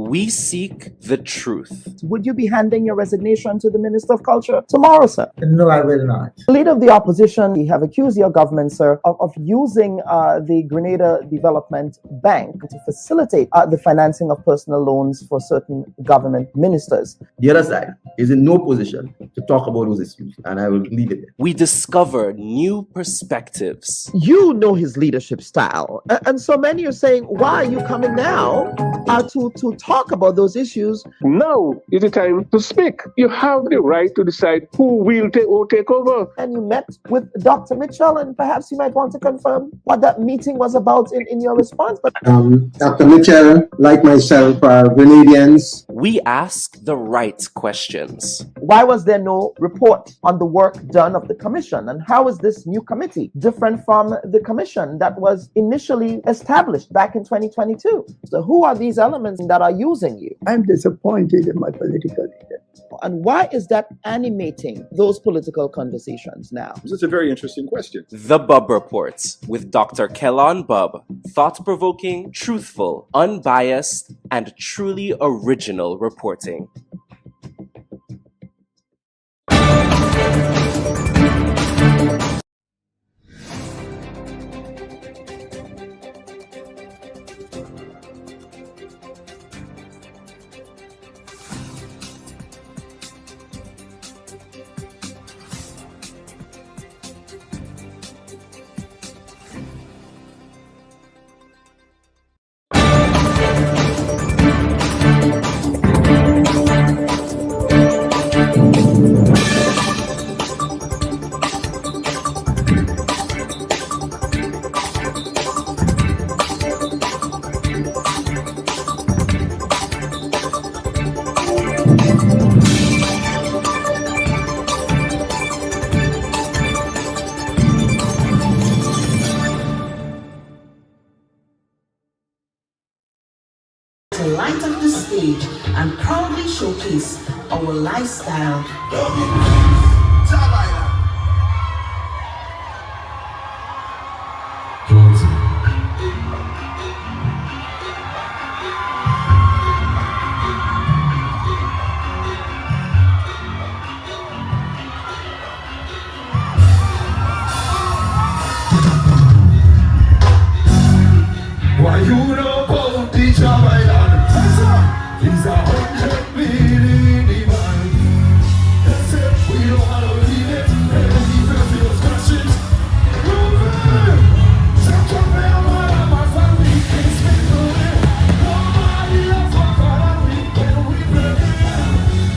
We seek the truth. Would you be handing your resignation to the Minister of Culture tomorrow, sir? No, I will not. Leader of the opposition, you have accused your government, sir, of using the Grenada Development Bank to facilitate the financing of personal loans for certain government ministers. The other side is in no position to talk about those issues, and I will leave it there. We discover new perspectives. You know his leadership style. And so many are saying, why are you coming now to talk about those issues? Now is the time to speak. You have the right to decide who will take over. And you met with Dr. Mitchell, and perhaps you might want to confirm what that meeting was about in your response. But Dr. Mitchell, like myself, are Grenadians. We ask the right questions. why was there no report on the work done of the commission? And how is this new committee different from the commission that was initially established back in 2022? So who are these elements that are using you? I'm disappointed in my political leader. And why is that animating those political conversations now? This is a very interesting question. The Bubb Report with Dr. Kellon Bubb. Thought-provoking, truthful, unbiased, and truly original reporting. To light up the stage and proudly showcase our lifestyle. Why you know about the job I done? He's 100 million demand. They say we don't want to leave it. They don't even feel scratches. Moving. Check your mail, man. My family can't speak to it. Nobody else walk on we can we play.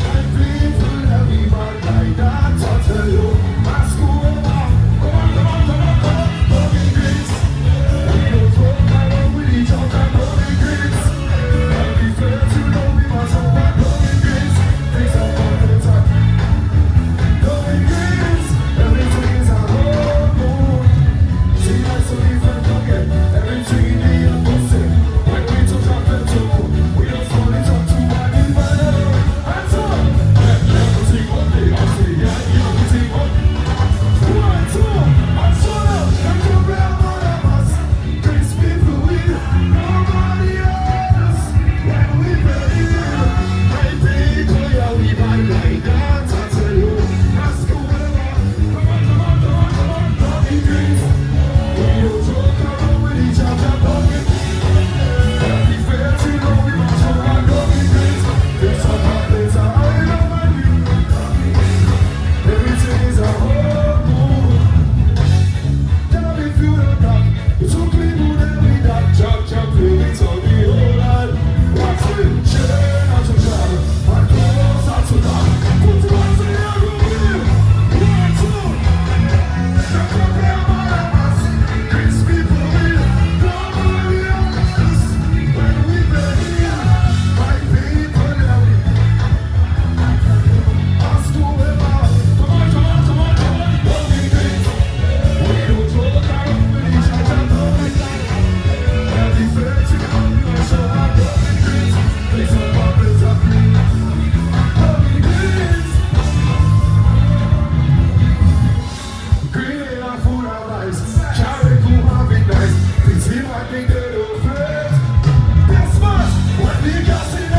My people that we man like that. I tell you, my school now. Come on, come on, come on, come on. Come in grace. We don't talk about with each other. Come in grace. And be fair to know we must have one. Come in grace. Things are all the time. Come in grace. Everything is a whole moon. See, I so even forget. Everything in the opposite. When we took up the two, we don't fall it up to one in battle. Hands up. Everything one day, I say, yeah, everything one. 1, 2, I'm shut up. Thank you very much. Grace be fluid. Nobody else. When we believe. My people, yeah, we might like that. I tell you. That's cool. Come on, come on, come on, come on. Come in grace. We don't talk about with each other. Come in. Be fair to know we must have one. Come in grace. There's a part that's a high level. Everything is a whole mood. Tell if you don't knock, you took me good and we that chop, play with all the whole lot. What's it? Chain out to jam, and close out to down. Put it on to the other way. 1, 2. Check your prayer, man. Grace people will. Nobody else. When we believe, my people love me. Ask whoever. Come on, come on, come on, come on. Don't be great. We don't talk around with each other. Don't be great. And be fair to know we must show our don't be great. Things are all the time. Don't be great. Green in our food, our lives. Carry cool, have it nice. Things we might think they don't fit. That's much. When we got it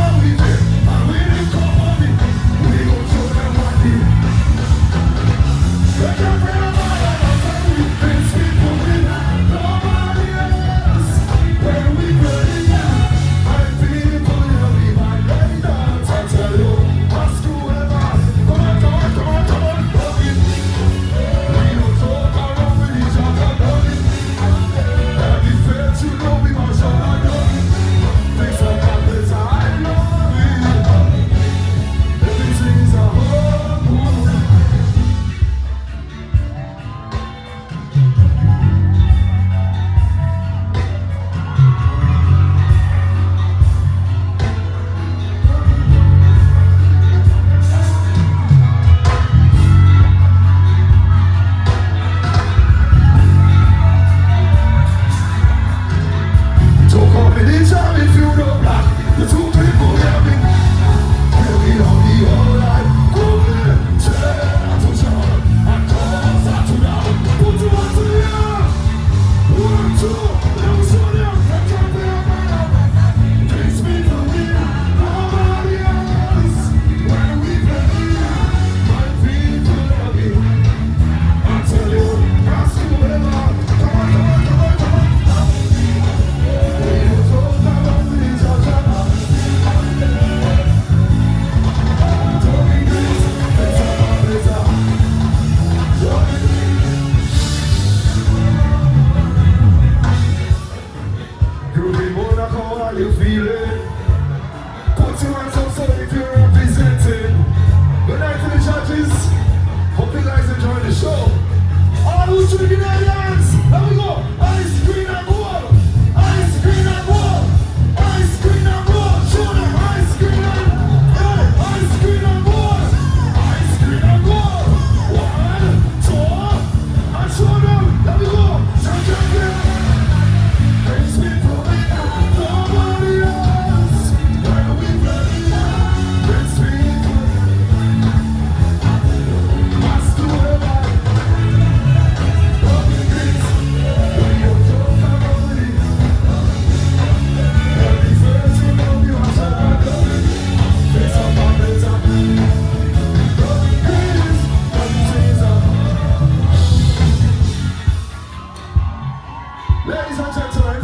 Ladies and gentlemen,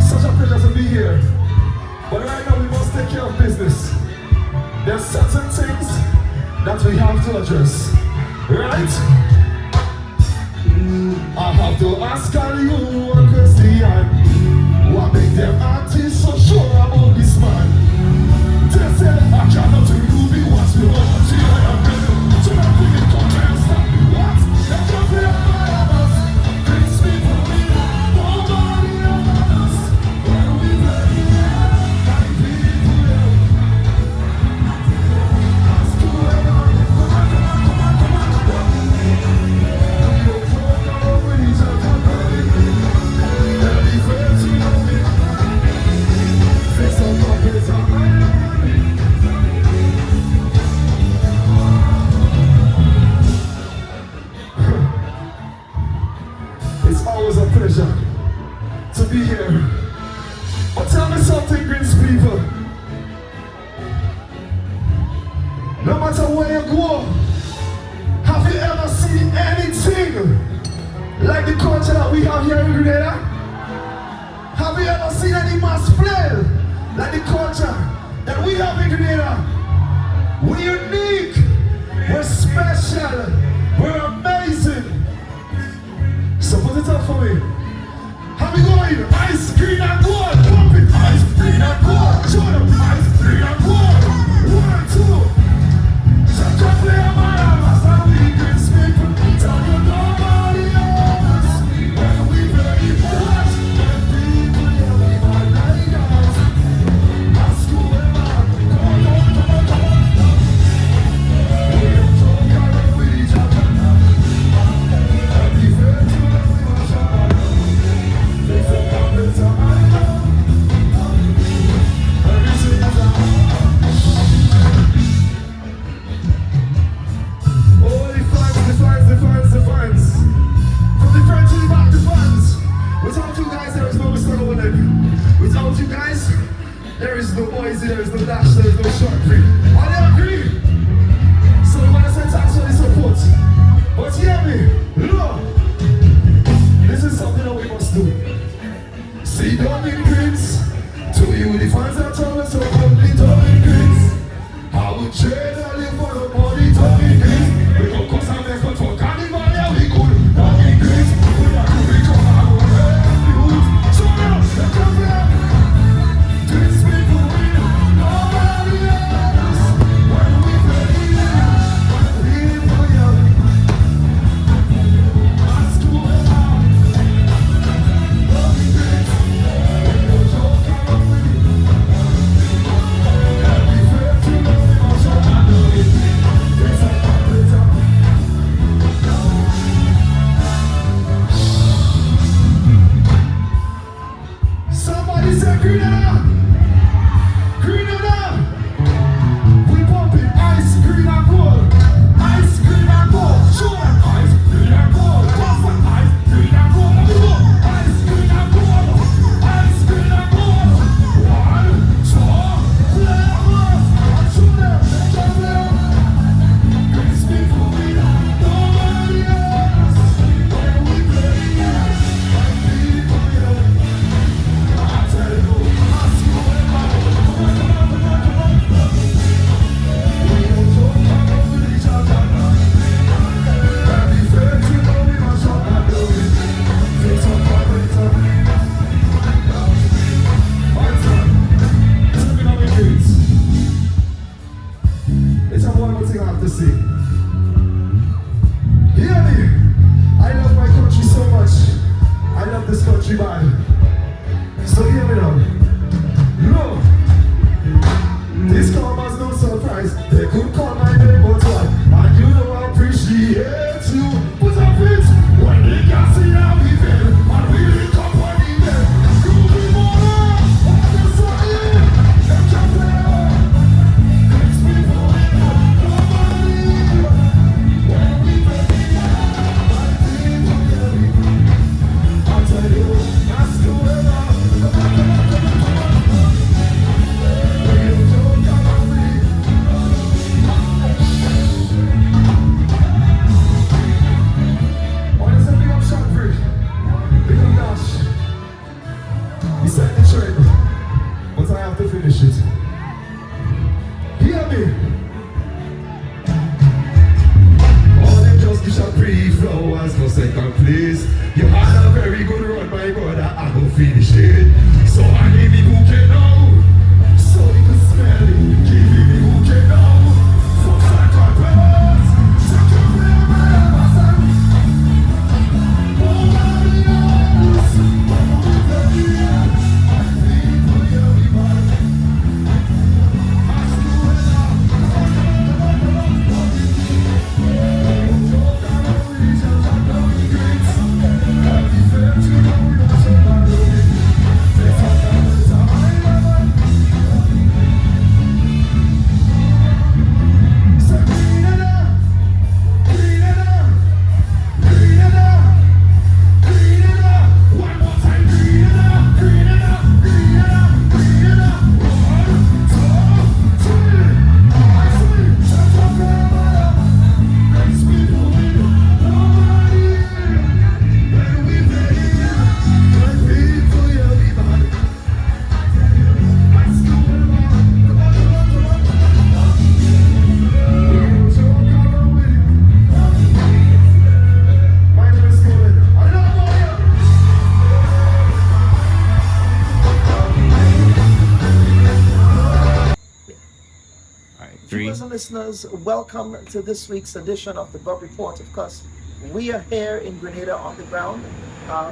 such a pleasure to be here. But right now we must take care of business. There's certain things that we have to address. Right? I have to ask all you a question. What make them artists so sure about this man? They say I cannot remove it once we want to I am ready. So now we can come and stop. What? They can't play about us. Things people we nobody about us. When we play, like people ask whoever. Come on. You don't know what he's talking about. Every friend you know me. Face on my face on my It's always a pleasure to be here. But tell me something, Greens people. No matter where you go, have you ever seen anything like the culture that we have here in Grenada? Have you ever seen any mass play like the culture that we have in Grenada? We're unique, we're special, we're amazing. So put it up for me. How we going? Ice, green and gold. Pump it. Ice, green and gold. Show them. Ice, green and gold. 1, 2. So come play a man. That's how we can speak. Tell you nobody else. When we play it, watch. When people yell, we might like us. Ask whoever. Come on. We don't talk around with each other. Happy friends. Without you guys, there is no Boise, there is no Dash, there is no Short Creek. Are they agree? So we want to say thanks for the support. But hear me, look, this is something that we must do. See, don't increase. To you, the fans are telling us so complete, don't increase. I would trade all you for the money, don't increase. We go cause I'm next, but for Carnival, yeah, we could, don't increase. We are to become our refuge. So now, let's come back. These people win, nobody else. When we play, people yell. Ask whoever. Don't increase. We don't joke around with it. Every friend you know, we must show and do it. There's a operator. Somebody say Grenada! Grenada! We pumping ice, green and gold. Ice, green and gold. Show them ice, green and gold. What's that? Ice, green and gold. Let me go. Ice, green and gold. Ice, green and gold. 1, 2, flavors. And show them. Show them. These people we nobody else. When we play, like people yell. I tell you, ask whoever. Come on. We don't talk around with each other. Every friend you know, we must show and do it. Fix up operator. Right on. Taking on the beats. It's a one more thing I have to say. Hear me. I love my country so much. I love this country bad. So hear me now. Look, this come as no surprise. They could call my name, but what? And you know I appreciate you. Put up it when they can see how we feel. And we link up on the bed. You be more on the side. They can play. These people in nobody. When we play, I tell you, that's the set the trend, but I have to finish it. Hear me? All them just give a pretty flowers for second place. You had a very good run, my brother, I go finish it. So I give me bouquet now, so you can smell it. Give me bouquet now, for second place. Second place, my son. Nobody else. Viewers and listeners, welcome to this week's edition of the Bubb Report. Of course, we are here in Grenada on the ground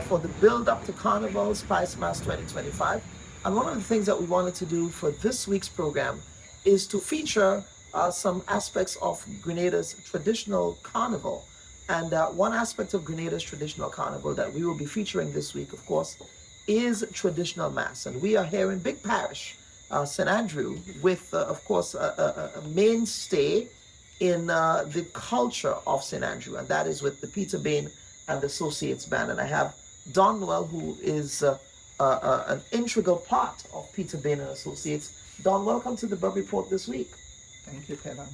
for the build-up to Carnival Spice Mass 2025. And one of the things that we wanted to do for this week's program is to feature some aspects of Grenada's traditional carnival. And one aspect of Grenada's traditional carnival that we will be featuring this week, of course, is traditional mass. And we are here in Big Parish, St. Andrew, with, of course, a mainstay in the culture of St. Andrew, and that is with the Peter Bain and Associates Band. And I have Don Noel, who is an integral part of Peter Bain and Associates. Don, welcome to the Bubb Report this week. Thank you, Kevin.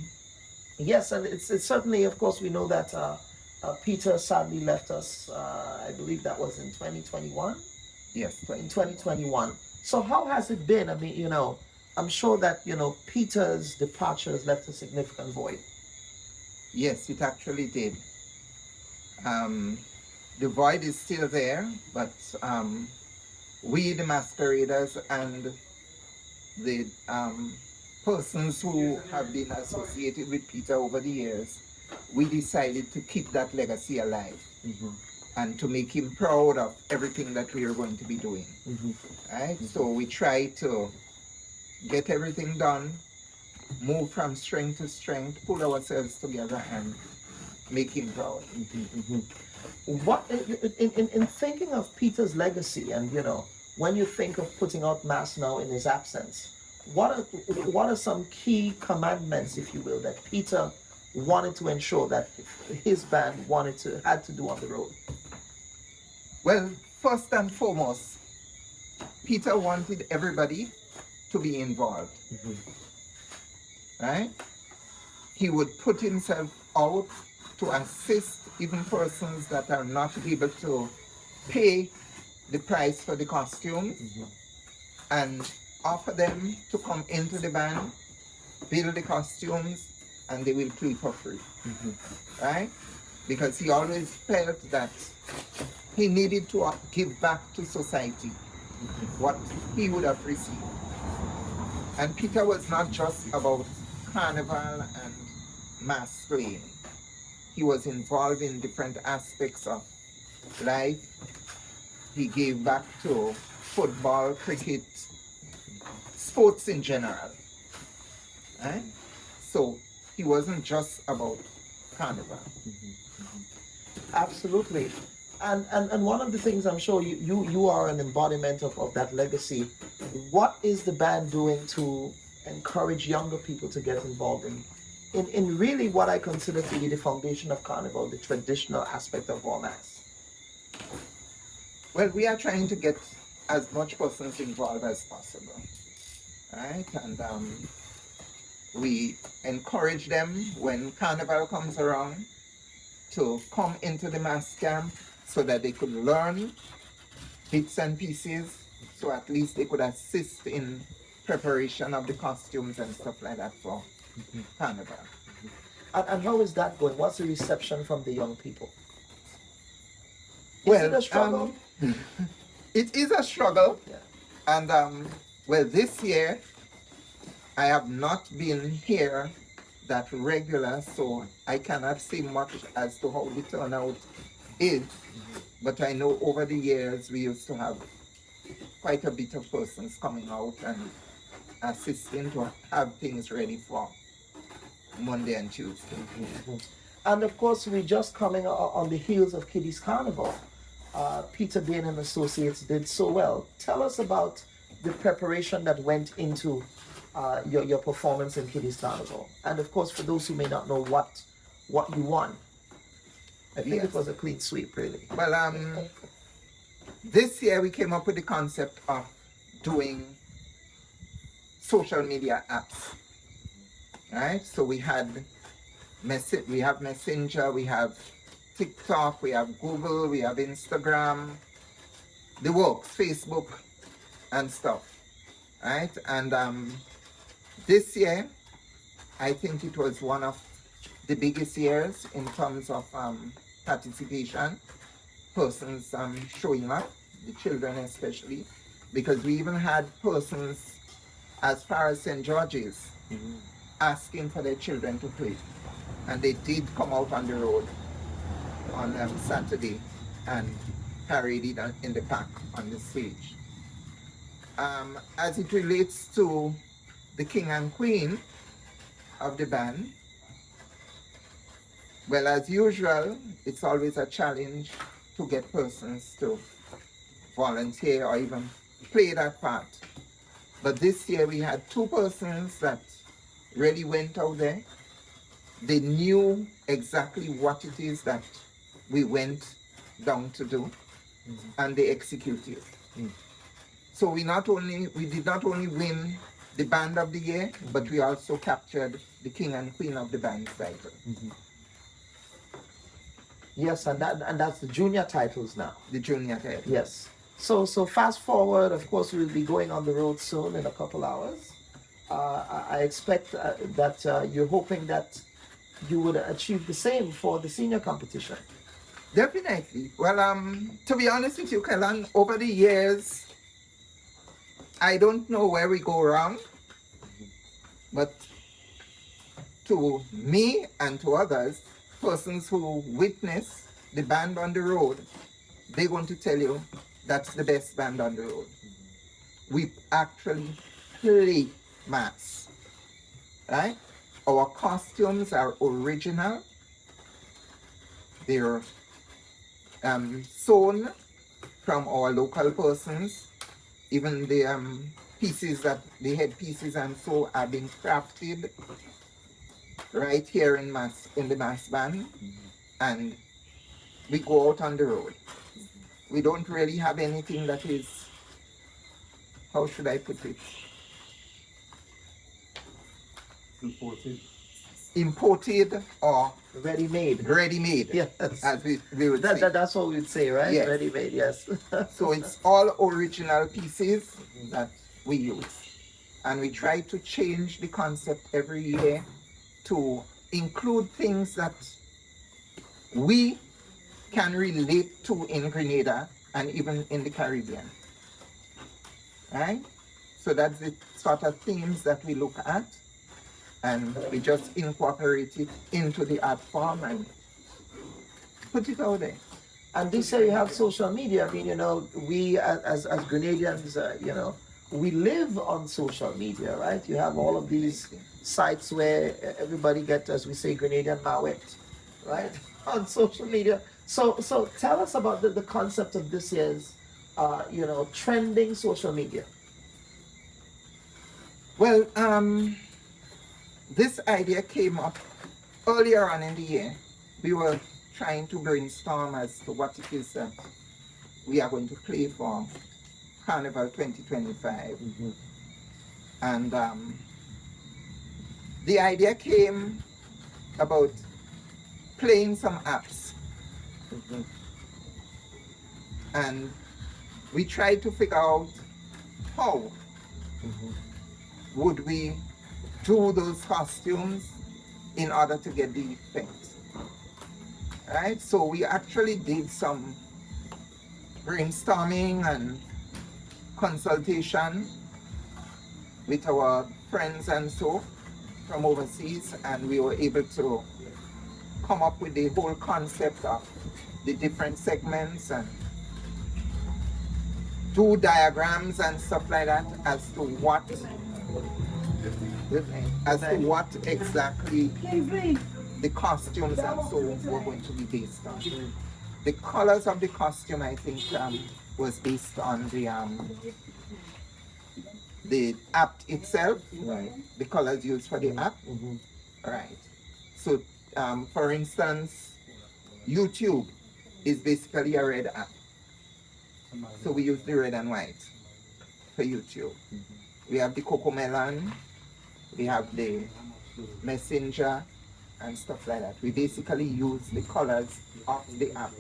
Yes, and it's certainly, of course, we know that Peter sadly left us, I believe that was in 2021? Yes. In 2021. So how has it been? I mean, I'm sure that, Peter's departure has left a significant void. Yes, it actually did. The void is still there, but we, the masqueraders, and the persons who have been associated with Peter over the years, we decided to keep that legacy alive. Mm-hmm. And to make him proud of everything that we are going to be doing. Mm-hmm. Right? Mm-hmm. So we try to get everything done, move from strength to strength, pull ourselves together and make him proud. Mm-hmm. Mm-hmm. What in thinking of Peter's legacy, and when you think of putting out mass now in his absence, what are some key commandments, if you will, that Peter wanted to ensure that his band had to do on the road? Well, first and foremost, Peter wanted everybody to be involved. Mm-hmm. Right? He would put himself out to assist even persons that are not able to pay the price for the costumes, mm-hmm. and offer them to come into the band, build the costumes, and they will play for free. Mm-hmm. Right? Because he always felt that he needed to give back to society what he would have received. And Peter was not just about carnival and mass playing. He was involved in different aspects of life. He gave back to football, cricket, sports in general. Right? So he wasn't just about carnival. Absolutely. And one of the things, I'm sure you are an embodiment of that legacy. What is the band doing to encourage younger people to get involved in really what I consider to be the foundation of Carnival, the traditional aspect of raw mass? Well, we are trying to get as much persons involved as possible, right? And we encourage them when Carnival comes around to come into the mass camp so that they could learn bits and pieces, so at least they could assist in preparation of the costumes and stuff like that for Carnival. And how is that going? What's the reception from the young people? Is Well, it a struggle? It is a struggle. Yeah. And well, this year I have not been here that regular, so I cannot say much as to how the turnout is. But I know over the years we used to have quite a bit of persons coming out and assisting to have things ready for Monday and Tuesday. And of course, we're just coming on the heels of Kiddies Carnival. Peter Bain and Associates did so well. Tell us about the preparation that went into your performance in Kiddies Carnival. And of course, for those who may not know what you won, I think Yes. it was a clean sweep, really. Well, this year we came up with the concept of doing social media apps. Right? So we have Messenger, we have TikTok, we have Google, we have Instagram, the works, Facebook and stuff. Right? And this year, I think it was one of the biggest years in terms of participation, persons showing up, the children especially, because we even had persons as far as St. George's asking for their children to play. And they did come out on the road on Saturday and paraded in the park on the stage. As it relates to the king and queen of the band, well, as usual, it's always a challenge to get persons to volunteer or even play that part. But this year we had 2 persons that really went out there. They knew exactly what it is that we went down to do, and they executed. So we did not only win the band of the year, but we also captured the king and queen of the band title. Yes, and that's the junior titles now. The junior title. Yes. So fast forward, of course, we'll be going on the road soon in a couple hours. I expect that you're hoping that you would achieve the same for the senior competition. Definitely. Well, to be honest with you, Kellan, over the years, I don't know where we go wrong, but to me and to others, persons who witness the band on the road, they're going to tell you that's the best band on the road. We actually play mass, right? Our costumes are original. They're sewn from our local persons. Even the pieces the headpieces and so are being crafted right here in the mass band, and we go out on the road. We don't really have anything that is, how should I put it? Imported or Ready-made. ready-made, Yes. as we would say. That's what we'd say, right? Yes. Ready-made, yes. So it's all original pieces that we use. And we try to change the concept every year to include things that we can relate to in Grenada and even in the Caribbean. Right? So that's the sort of themes that we look at, and we just incorporate it into the art form and put it out there. And this year you have social media. I mean, we as Grenadians, we live on social media, right? You have all of these sites where everybody gets, as we say, Grenadian Mawet, right? On social media. So tell us about the concept of this year's, trending social media. Well, this idea came up earlier on in the year. We were trying to brainstorm as to what it is that we are going to play for Carnival 2025. And the idea came about playing some apps. And we tried to figure out how would we do those costumes in order to get the effect. Right? So we actually did some brainstorming and consultation with our friends and so from overseas, and we were able to come up with the whole concept of the different segments and do diagrams and stuff like that as to what exactly the costumes and so were going to be based on. The colors of the costume, I think, was based on the app itself, Right. the colors used for the app. Right. So, for instance, YouTube is basically a red app. So we use the red and white for YouTube. We have the Cocomelon, we have the Messenger, and stuff like that. We basically use the colors of the app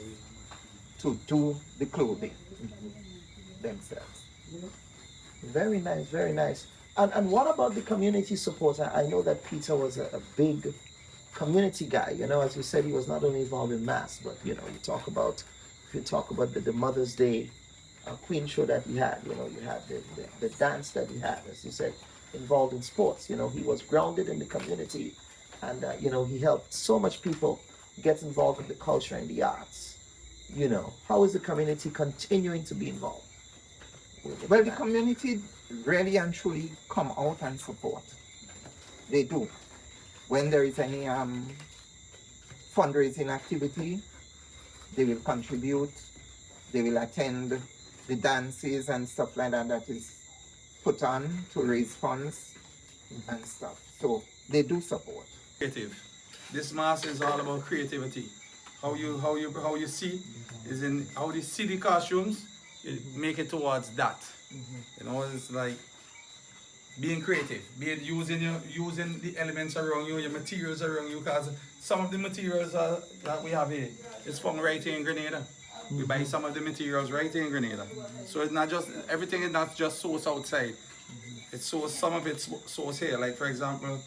to do the clothing themselves. Very nice, very nice. And what about the community support? I know that Peter was a big community guy. You know, as you said, he was not only involved in mass, but you talk about the Mother's Day Queen show that he had. You had the dance that he had, as you said, involved in sports. He was grounded in the community, and he helped so much people get involved in the culture and the arts. How is the community continuing to be involved? Well, the community really and truly come out and support. They do. When there is any fundraising activity, they will contribute. They will attend the dances and stuff like that is put on to raise funds and stuff. So they do support. Creative. This mass is all about creativity. How you see is in how you see the costumes, you make it towards that. It's like being creative, using the elements around you, your materials around you, because some of the materials that we have here is from right here in Grenada. We buy some of the materials right here in Grenada. So it's not just, everything is not just sourced outside. It's sourced, some of it's sourced here. Like for example,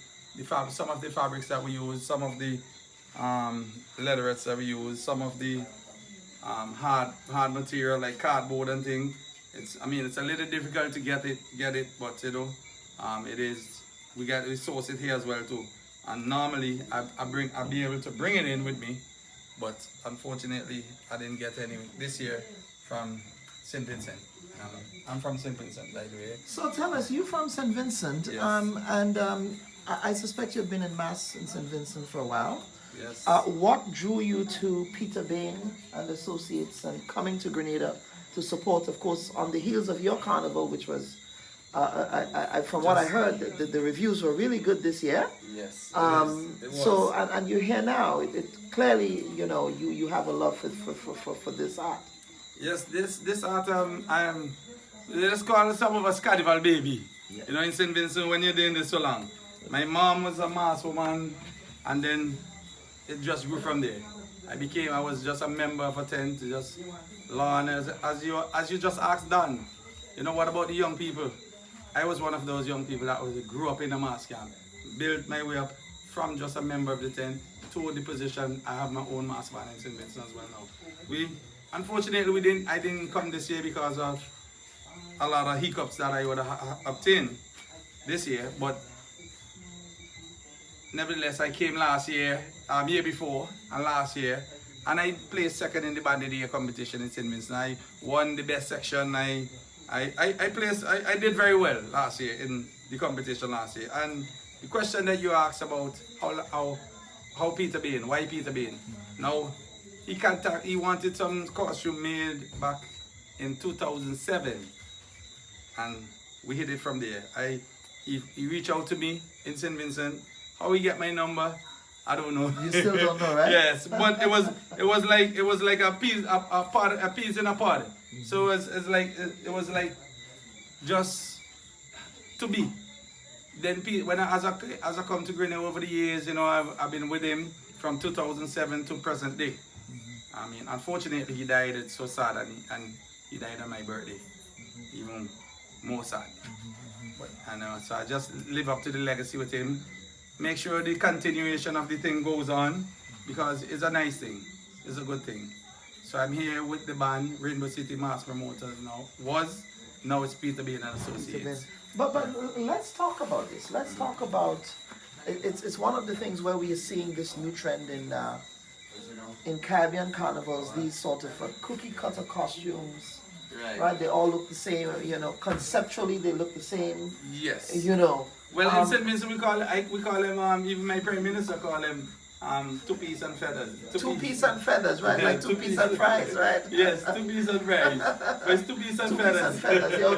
some of the fabrics that we use, some of the leatherettes that we use, some of the hard material like cardboard and thing. It's a little difficult to get it, but it is. We source it here as well too. And normally I'll be able to bring it in with me, but unfortunately I didn't get any this year from St. Vincent. I'm from St. Vincent, by the way. So tell us, you're from St. Vincent, Yes. I suspect you've been in mass in St. Vincent for a while. Yes. What drew you to Peter Bain and Associates and coming to Grenada to support, of course, on the heels of your carnival, which was, from what I heard, the reviews were really good this year. Yes. It was. So, and you're here now. It clearly, you have a love for this art. Yes, this art, let's call some of us Carnival baby. Yeah. In St. Vincent, when you're doing this so long. My mom was a mass woman, and then it just grew from there. I was just a member for 10 to just learn. As you just asked Dan, what about the young people? I was one of those young people that grew up in a mass camp, built my way up from just a member of the 10 to the position. I have my own mass band in St. Vincent as well now. Unfortunately, I didn't come this year because of a lot of hiccups that I would have obtained this year, but nevertheless, I came last year, year before, and last year, and I placed second in the Band of the Year competition in St. Vincent. I won the best section. I did very well last year in the competition last year. And the question that you asked about how Peter Bain, why Peter Bain? Now, he wanted some costume made back in 2007, and we hit it from there. He reached out to me in St. Vincent. How he get my number, I don't know. You still don't know, right? Yes, but it was like a piece in a pod. So it was like just to be. Then as I come to Grenada over the years, I've been with him from 2007 to present day. Unfortunately he died. It's so sad, and he died on my birthday. Even more sad. And so I just live up to the legacy with him. Make sure the continuation of the thing goes on, because it's a nice thing. It's a good thing. So I'm here with the band, Rainbow City Mass Promoters now it's Peter Bain and Associates. But let's talk about this. Let's talk about it's one of the things where we are seeing this new trend in Caribbean carnivals, these sort of cookie cutter costumes. Right. They all look the same, conceptually they look the same. Yes. Well, in St. Vincent we call him, even my Prime Minister call him two-piece and feathers. Two-piece and feathers, right? Like two-piece and fries, right? Yes, two-piece and fries. But it's two-piece and feathers.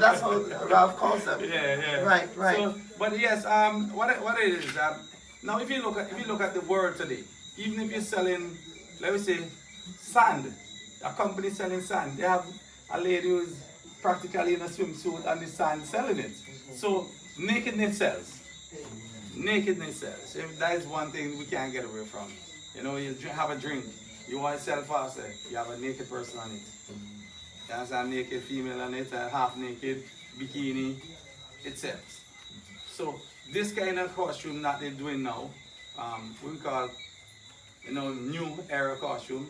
That's how Ralph calls them. Yeah. Right. So, but yes, what it is, now if you look at the world today, even if you're selling, let me say, sand, a company selling sand, they have a lady who's practically in a swimsuit and the sand selling it. So nakedness sells. Nakedness sells. That is one thing we can't get away from. You have a drink, you want to sell faster, you have a naked person on it. There's a naked female on it, a half naked bikini, it sells. So this kind of costume that they're doing now, we call new era costume.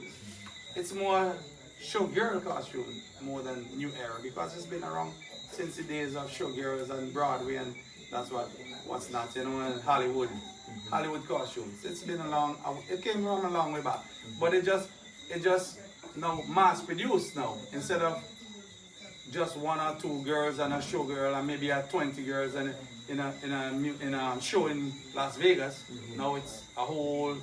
It's more showgirl costume more than new era, because it's been around since the days of showgirls and Broadway, and that's what's not, and Hollywood costumes. It's been it came from a long way back, but it just now mass produced now, instead of just 1 or 2 girls and a showgirl and maybe 20 girls and in a show in Las Vegas. Now it's a whole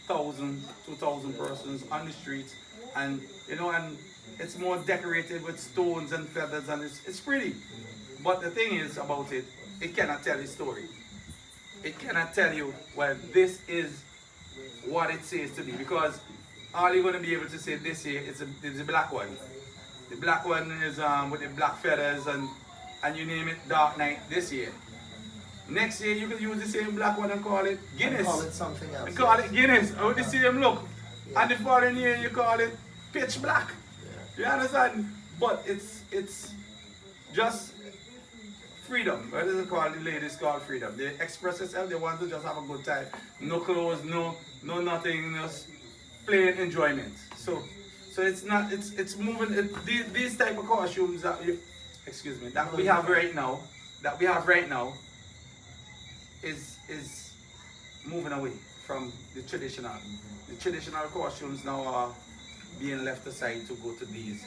1,000, 2,000 persons on the streets, and and it's more decorated with stones and feathers, and it's pretty. But the thing is about it cannot tell a story. It cannot tell you, well, this is what it says to be, because all you're going to be able to say this year is the black one. The black one is with the black feathers and you name it Dark Night this year. Next year you can use the same black one and call it Guinness. And call it something else. And call it Guinness with the same look. Yeah. And the following year you call it Pitch Black. Yeah. You understand? But it's just freedom. What is it called? The ladies call freedom. They express themselves, they want to just have a good time. No clothes, no nothing, just plain enjoyment. So it's not, it's moving, these type of costumes that we have right now is moving away from the traditional. The traditional costumes now are being left aside to go to these,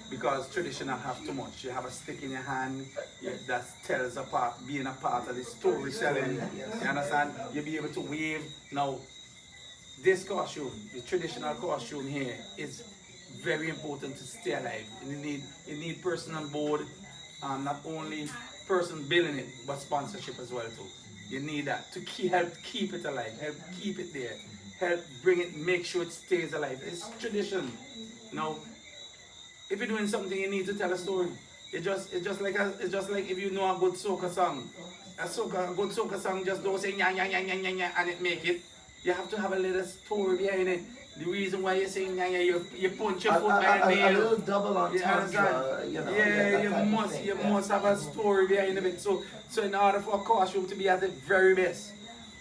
because traditional have too much. You have a stick in your hand that tells being a part of the story selling. You understand? You'll be able to wave. Now, this costume, the traditional costume here, is very important to stay alive. You need person on board, not only person building it, but sponsorship as well too. You need that to help keep it alive, help keep it there, help bring it, make sure it stays alive. It's tradition. Now, if you're doing something, you need to tell a story. It's just like if you know a good soca song. A good soca song just don't say nya nya nya nya nya nya and it make it. You have to have a little story behind it. The reason why you're saying nya nya, you punch your foot behind the a little double entendre, you must have a story behind it. So in order for a costume to be at the very best,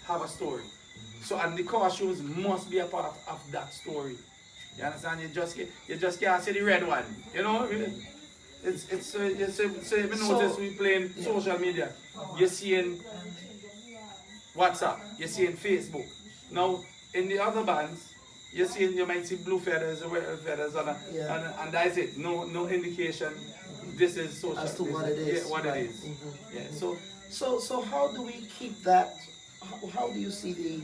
have a story. So and the costumes must be a part of that story. You understand? You just can't see the red one. It's so if you notice we playing social media, you're seeing WhatsApp, you're seeing Facebook. Now in the other bands, you might see blue feathers or red feathers and that's it. No indication. This is social. As to what it is. Yeah, what it is. Mm-hmm. Yeah. So how do we keep that? How do you see the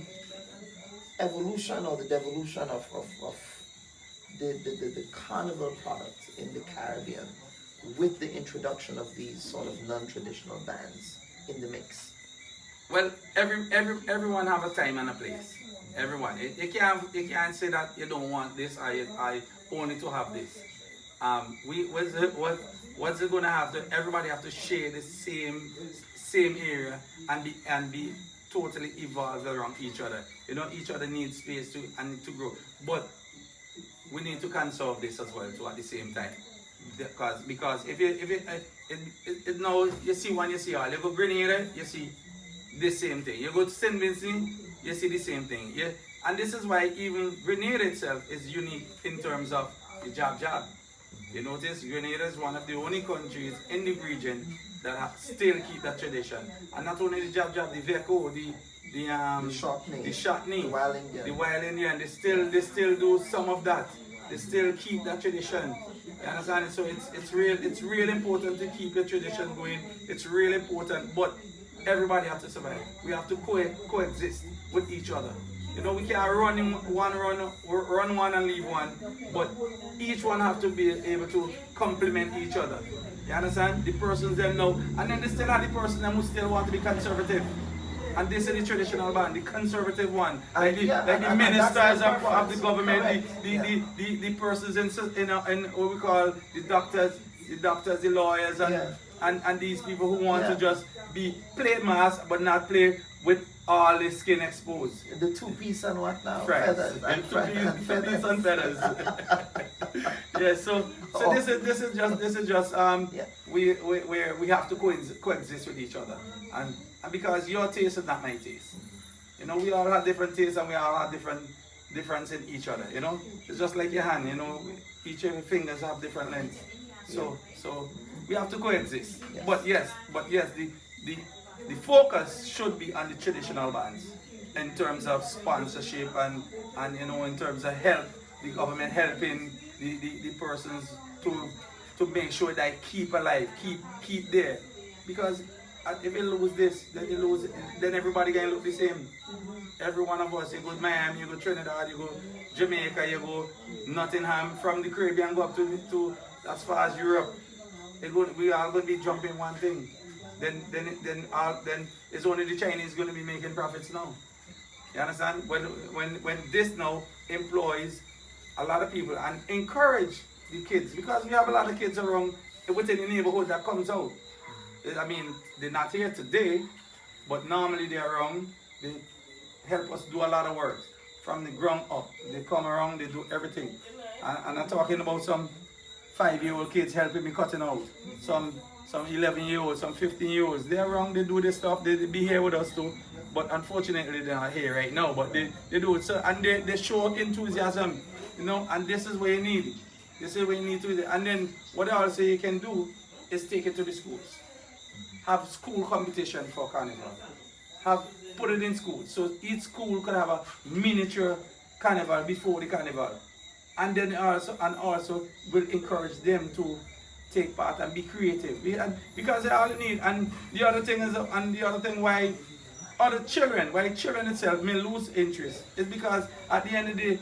evolution or the devolution of the carnival product in the Caribbean with the introduction of these sort of non-traditional bands in the mix? Well, everyone have a time and a place. Everyone. You can't say that you don't want this. I only to have this. What's it gonna have to? Everybody have to share the same area and be totally evolved around each other. Each other needs space to grow. But we need to conserve this as well too at the same time, Because if it now you see one, you see all. You go Grenada, you see the same thing. You go to St. Vincent, you see the same thing. Yeah, and this is why even Grenada itself is unique in terms of the jab. You notice Grenada is one of the only countries in the region that still keep that tradition, and not only the jab, the Veko, the shot knee, the wild Indian. They still do some of that. They still keep that tradition. You understand? So it's real important to keep the tradition going. It's real important, but everybody has to survive. We have to coexist with each other. You know, we can't run one and leave one, but each one have to be able to complement each other. You understand? The persons them know, and then they still have the person them who still want to be conservative. And this is the traditional band, the conservative one, like the ministers of the government, the persons in what we call the doctors, the lawyers, and these people who want to just play mass but not play with all the skin exposed. The two-piece and what now? Feathers. Two-piece and feathers. Yeah. So this is just we have to coexist with each other, and because your taste is not my taste. You know, we all have different tastes and we all have difference in each other. You know, it's just like your hand. You know, each of your fingers have different lengths. So we have to coexist. Yes. But yes, the focus should be on the traditional bands in terms of sponsorship and you know, in terms of help, the government helping the persons to make sure they keep alive, keep there. Because if you lose this, then everybody can look the same. Every one of us, you go to Miami, you go to Trinidad, you go to Jamaica, you go Nottingham, from the Caribbean go up to as far as Europe. We are going to be jumping one thing. Then it's only the Chinese going to be making profits now. You understand? When this now employs a lot of people and encourage the kids, because we have a lot of kids around within the neighborhood that comes out. I mean, they're not here today, but normally they're around. They help us do a lot of work from the ground up. They come around, they do everything. And I'm talking about some 5-year-old kids helping me cutting out. Some 11-year-olds, some 15-year-olds. They're around, they do this stuff, they be here with us too. But unfortunately, they're not here right now, but they do it. So, and they show enthusiasm, you know, and this is where you need it. This is where you need to do it. And then what I also you can do is take it to the schools. Have school competition for carnival. Put it in school. So each school could have a miniature carnival before the carnival. And then also will encourage them to take part and be creative. Because they all need. And the other thing why children itself may lose interest is because at the end of the day,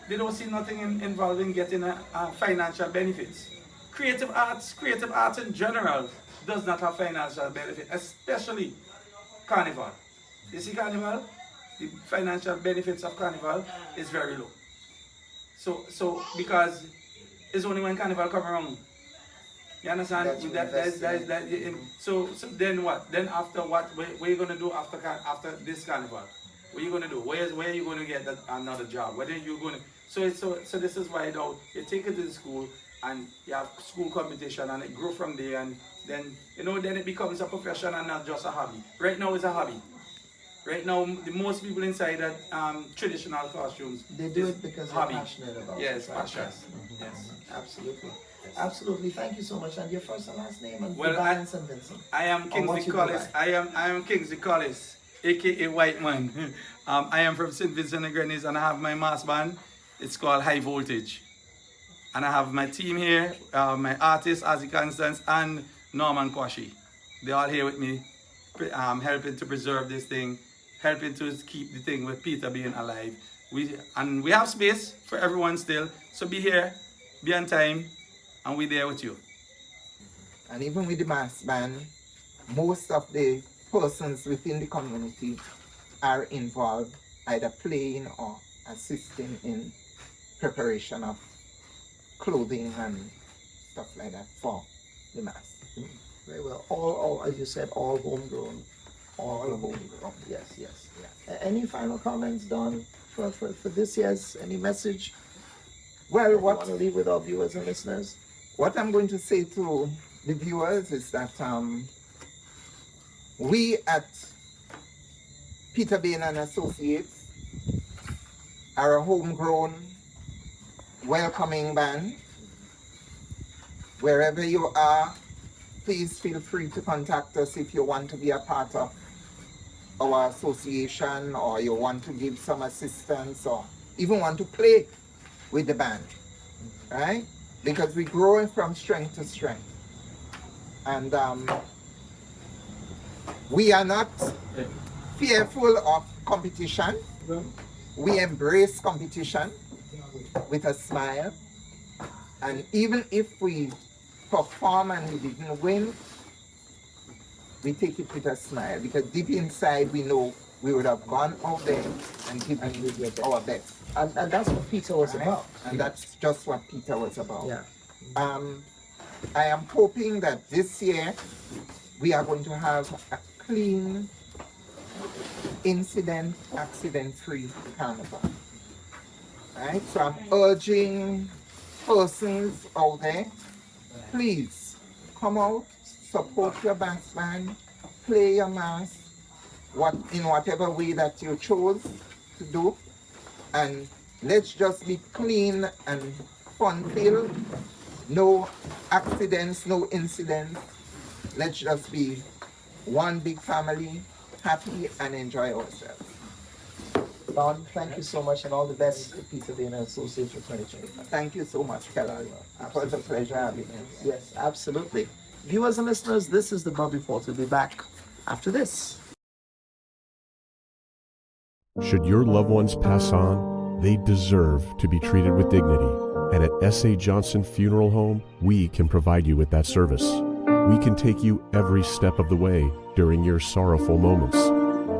they don't see nothing involved in getting financial benefits. Creative arts in general does not have financial benefit, especially carnival. You see carnival, the financial benefits of carnival is very low. So because it's only when carnival come around. You understand? So then what? Then after what? What are you gonna do after this carnival? What are you gonna do? Where are you gonna get another job? Where are you gonna? So this is why now you take it to the school and you have school competition and it grow from there, and then then it becomes a profession and not just a hobby. Right now it's a hobby. Right now, the most people inside that traditional costumes, they do it because they're passionate about it. Yes, passion. Yes, absolutely. Absolutely. Thank you so much. And your first and last name and St. Vincent. I am Kingsley Collis. I am Kingsley Collis, aka White Man. I am from St. Vincent and Grenadines, and I have my mass band. It's called High Voltage. And I have my team here, my artist, Azzy Constance, and Norman Kwashi. They're all here with me, helping to preserve this thing, helping to keep the thing with Peter being alive. We have space for everyone still, so be here, be on time, and we're there with you. And even with the mass band, most of the persons within the community are involved, either playing or assisting in preparation of clothing and stuff like that for the mass. Very well. All as you said, all homegrown. All homegrown. Yes. Any final comments, Don, for this year's? Any message? Well, what you want to leave with our viewers and listeners? what I'm going to say to the viewers is that we at Peter Bain and Associates are a homegrown, welcoming band. Wherever you are, please feel free to contact us if you want to be a part of our association, or you want to give some assistance, or even want to play with the band, right? Because we're growing from strength to strength. And we are not fearful of competition. We embrace competition with a smile. And even if we perform and we didn't win, we take it with a smile, because deep inside we know we would have gone out there and given our best. And that's what Peter was about. And that's just what Peter was about. Yeah. I am hoping that this year we are going to have a clean, incident, accident-free carnival. Right? So I'm urging persons out there, please come out, support your bass band, play your mass, in whatever way that you chose to do, and let's just be clean and fun-filled. No accidents, no incidents. Let's just be one big family, happy and enjoy ourselves. Don, thank you so much, and all the best to Peter Bain and Associates for 2025. Thank you so much, Kelly. It was a pleasure having you. Yes, absolutely. Viewers and listeners, this is the Bubb Report. We'll be back after this. Should your loved ones pass on, they deserve to be treated with dignity. And at S.A. Johnson Funeral Home, we can provide you with that service. We can take you every step of the way during your sorrowful moments.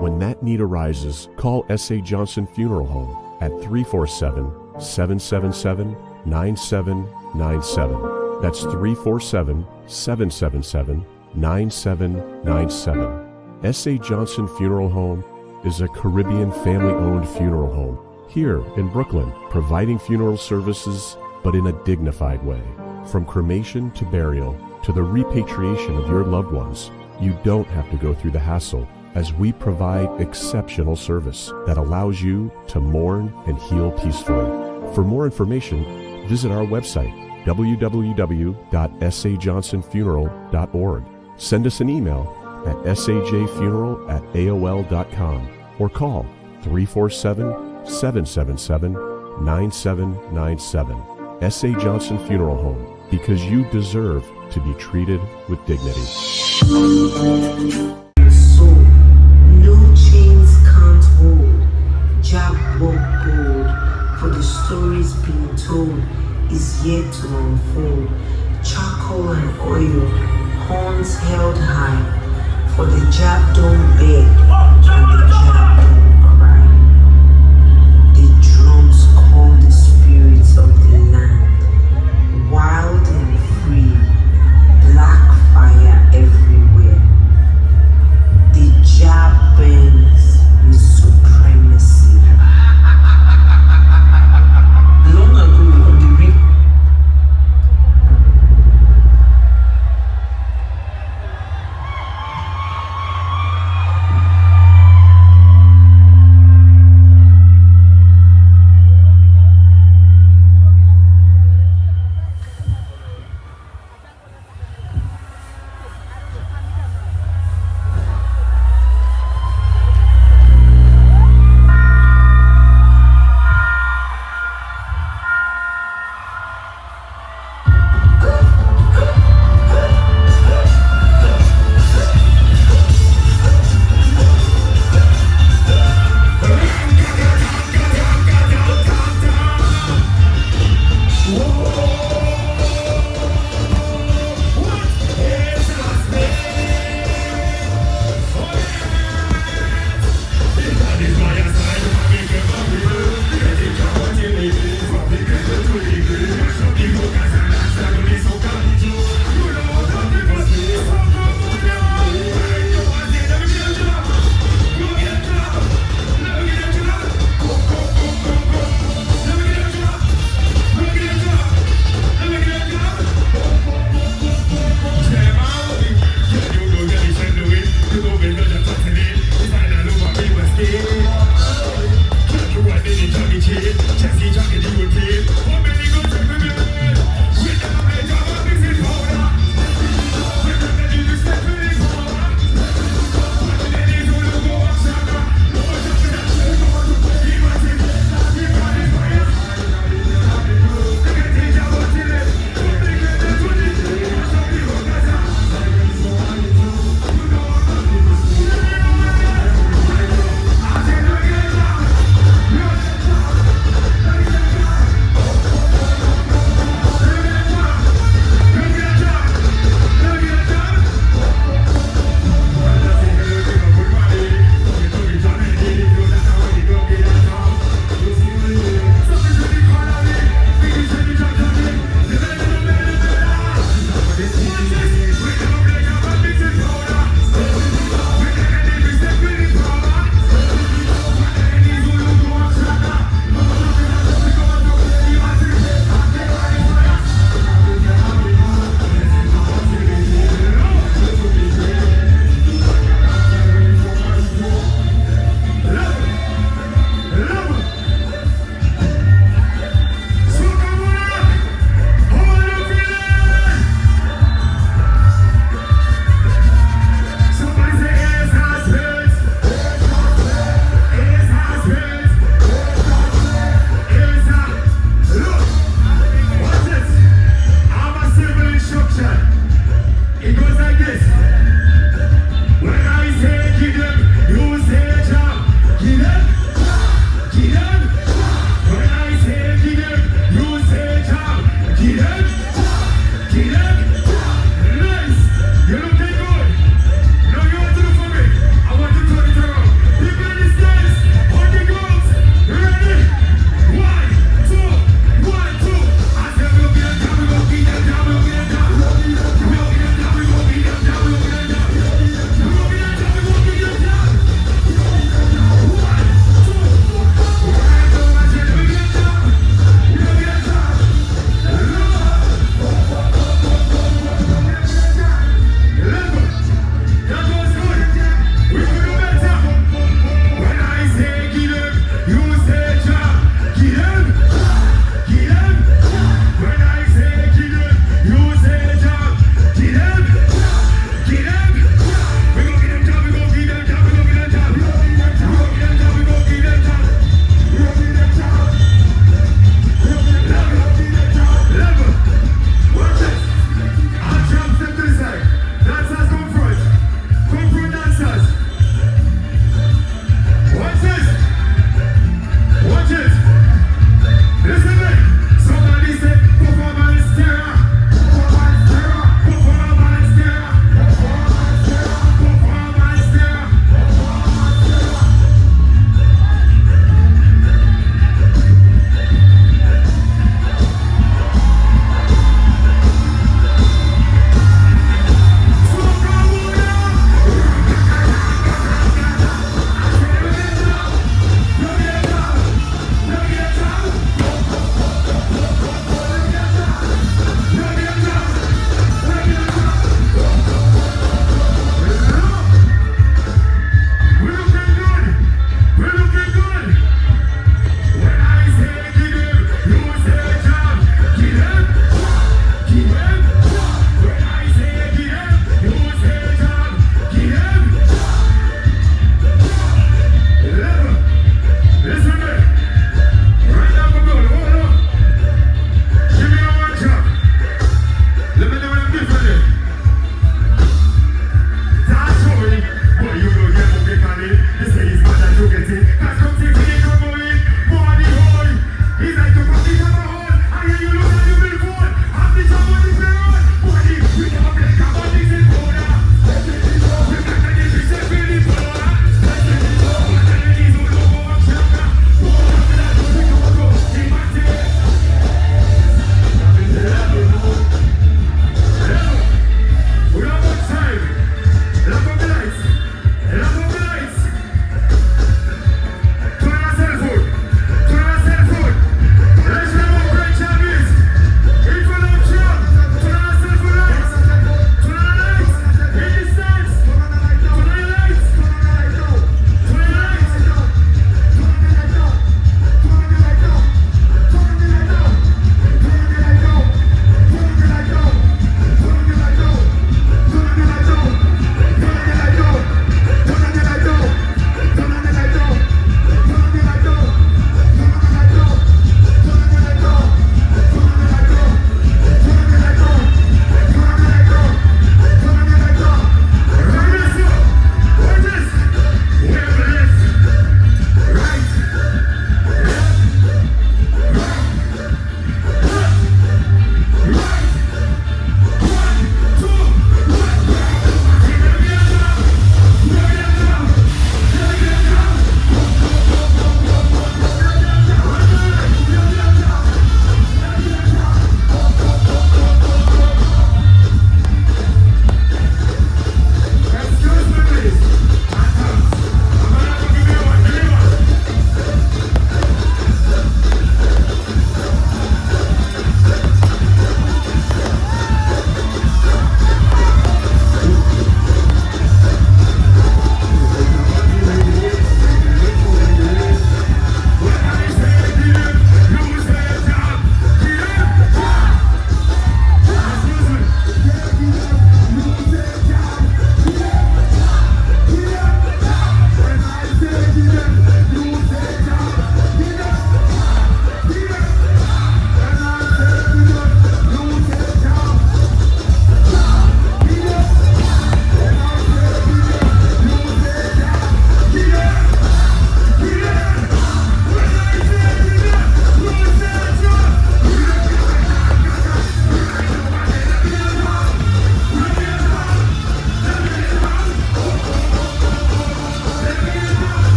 When that need arises, call S.A. Johnson Funeral Home at 347-777-9797. That's 347-777-9797. S.A. Johnson Funeral Home is a Caribbean family-owned funeral home here in Brooklyn, providing funeral services, but in a dignified way. From cremation to burial to the repatriation of your loved ones, you don't have to go through the hassle, as we provide exceptional service that allows you to mourn and heal peacefully. For more information, visit our website, www.sajohnsonfuneral.org. Send us an email at sajfuneral@aol.com or call 347-777-9797. S.A. Johnson Funeral Home, because you deserve to be treated with dignity. So, no chains can't hold. Jab won't gold, for the stories being told is yet to unfold. Charcoal and oil, horns held high, for the jab don't beg and the jab don't cry. The drums call the spirits of the land, wild and free, black fire everywhere. The jab burns with supremacy. Long ago on the river,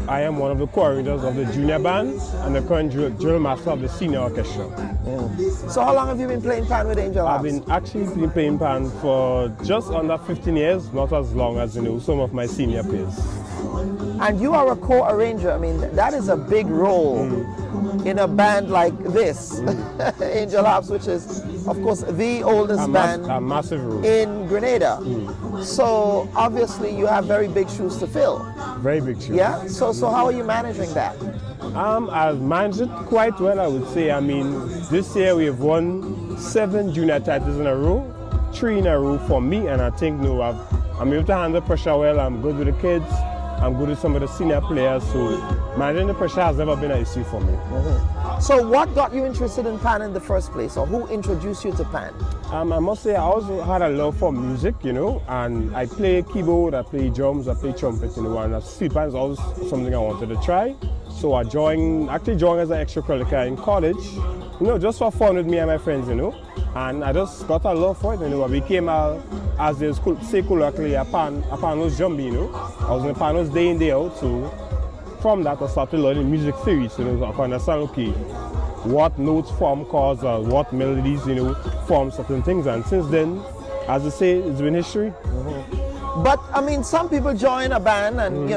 I am one of the co-arrangers of the junior band and the current drill master of the senior orchestra. So how long have you been playing pan with Angel Hops? I've been actually playing pan for just under 15 years, not as long as some of my senior peers. And you are a co-arranger. I mean, that is a big role in a band like this, Angel Hops, which is, of course, the oldest band a massive role in Grenada. So obviously you have very big shoes to fill. Very big shoes. Yeah. So how are you managing that? I've managed it quite well, I would say. I mean, this year we have won 7 junior titles in a row, 3 in a row for me, and I think I'm able to handle pressure well. I'm good with the kids. I'm good with some of the senior players, so managing the pressure has never been an issue for me. So what got you interested in pan in the first place, or who introduced you to pan? I must say I also had a love for music, and I play keyboard, I play drums, I play trumpet, and steelpan is always something I wanted to try. So I joined as an extracurricular in college, just for fun with me and my friends, and I just got a love for it, I became as they say colloquially, a panos jumbie, I was in the panos day in, day out, so from that I started learning music theory, so I understand, okay, what notes form chords, or what melodies, form certain things, and since then, as I say, it's been history. But, I mean, some people join a band and,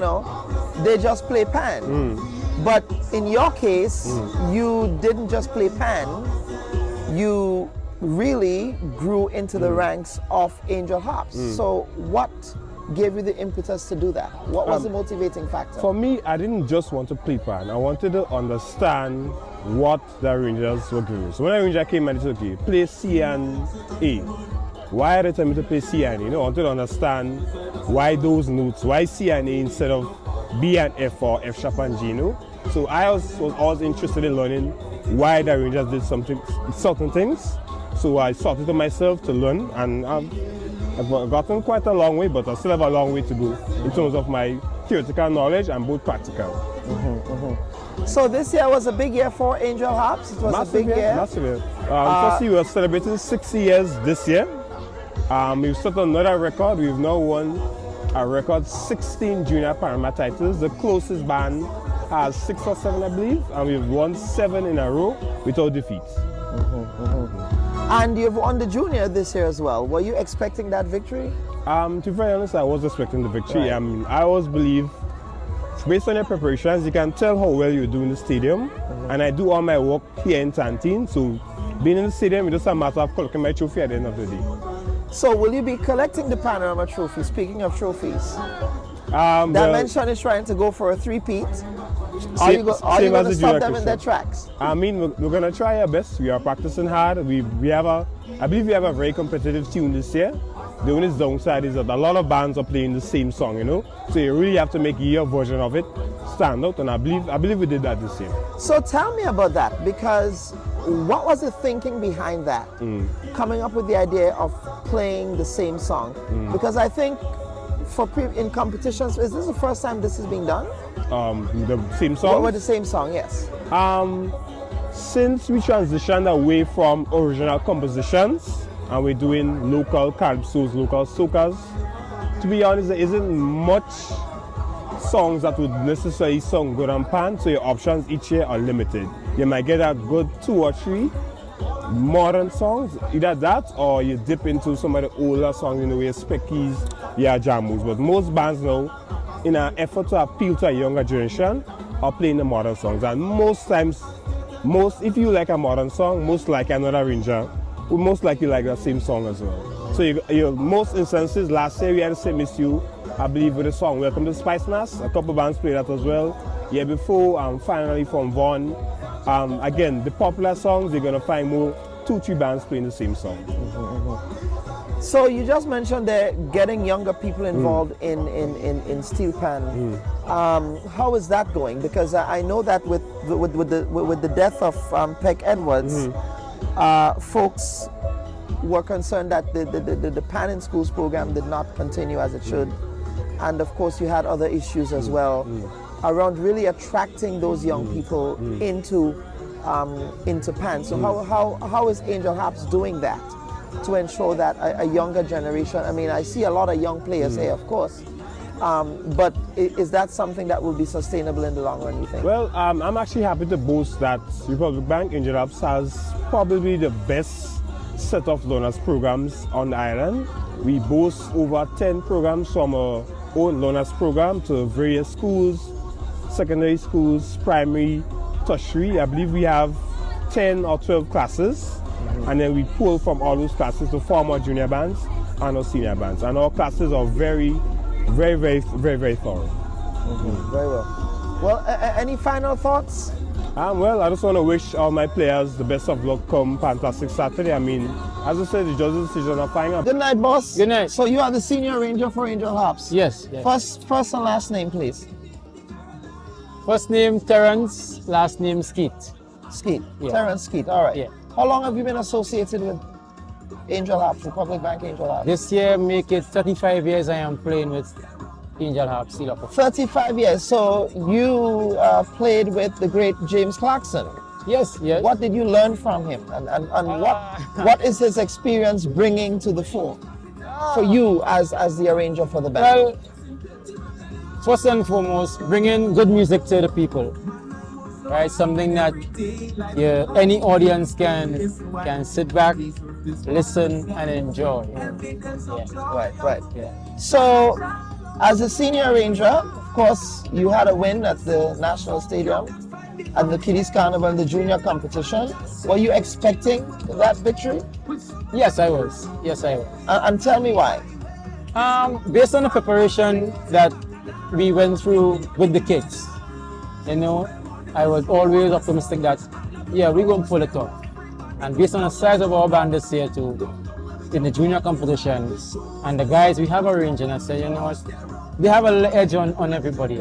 they just play pan. But in your case, you didn't just play pan, you really grew into the ranks of Angel Hops. So what gave you the impetus to do that? What was the motivating factor? For me, I didn't just want to play pan. I wanted to understand what the arrangers were doing. So when the arranger came and said, okay, play C and A. Why are they telling me to play C and A? I wanted to understand why those notes, why C and A instead of B and F or F sharp and G, So I was always interested in learning why the arrangers did certain things. So I started to myself to learn, and I've gotten quite a long way, but I still have a long way to go in terms of my theoretical knowledge and both practical. So this year was a big year for Angel Hops. It was massive a big year. Massive year. Firstly, we are celebrating 60 years this year. We've set another record. We've now won a record 16 junior Panama titles. The closest band has 6 or 7, I believe, and we've won 7 in a row without defeats. And you've won the junior this year as well. Were you expecting that victory? To be very honest, I was expecting the victory. Right. I always believe, based on your preparations, you can tell how well you do in the stadium. And I do all my work here in Tantine, so being in the stadium, it's just a matter of collecting my trophy at the end of the day. So will you be collecting the Panorama Trophy? Speaking of trophies, Dimension is trying to go for a 3-peat. Are you going to stop them in their tracks? I mean, we're going to try our best. We are practicing hard. I believe we have a very competitive tune this year. The only downside is that a lot of bands are playing the same song, So you really have to make your version of it stand out, and I believe we did that this year. So tell me about that, because what was the thinking behind that? Coming up with the idea of playing the same song? Because I think in competitions, is this the first time this is being done? The same song? With the same song, yes. Since we transitioned away from original compositions and we're doing local calypsos, local soca's, to be honest, there isn't much songs that would necessarily sound good on pan, so your options each year are limited. You might get a good 2 or 3 modern songs, either that or you dip into some of the older songs, your speckies, your jamus. But most bands now, in an effort to appeal to a younger generation, are playing the modern songs. And most times, if you like a modern song, most like another arranger would most likely like the same song as well. So most instances, last year we had the same issue, I believe, with the song Welcome to Spice Mass. A couple bands played that as well. Year before, finally from Vaughan. Again, the popular songs, you're going to find more 2-3 bands playing the same song. So you just mentioned that getting younger people involved in steel pan. How is that going? Because I know that with the death of Peck Edwards, folks were concerned that the Pan in Schools program did not continue as it should, and of course you had other issues as well around really attracting those young people into pan. So how is Angel Hops doing that to ensure that a younger generation? I mean, I see a lot of young players here, of course, But is that something that will be sustainable in the long run, you think? Well, I'm actually happy to boast that Republic Bank Angel Hubs has probably the best set of learners programs on the island. We boast over 10 programs from our own learners program to various schools, secondary schools, primary, tertiary. I believe we have 10 or 12 classes, and then we pull from all those classes to form our junior bands and our senior bands. And our classes are very thorough. Very well. Well, any final thoughts? Well, I just want to wish all my players the best of luck come Fantastic Saturday. I mean, as I said, the judges' decision are final. Good night, boss. Good night. So you are the senior ranger for Angel Hubs? Yes. First and last name, please. First name Terrence, last name Skeet. Skeet. Yeah. Terrence Skeet. All right. Yeah. How long have you been associated with Angel Hubs, Republic Bank Angel Hubs? This year make it 35 years I am playing with Angel Hubs. 35 years. So you played with the great James Clarkson. Yes. What did you learn from him, and what is his experience bringing to the fore for you as the arranger for the band? Well, first and foremost, bringing good music to the people, right? Something that any audience can sit back, listen, and enjoy. Right. So, as a senior arranger, of course, you had a win at the National Stadium at the Kiddies Carnival in the junior competition. Were you expecting that victory? Yes, I was. And tell me why. Based on the preparation that we went through with the kids, I was always optimistic that, we're going to pull it off. And based on the size of our band this year too, in the junior competitions, and the guys we have arranged, I said, they have an edge on everybody.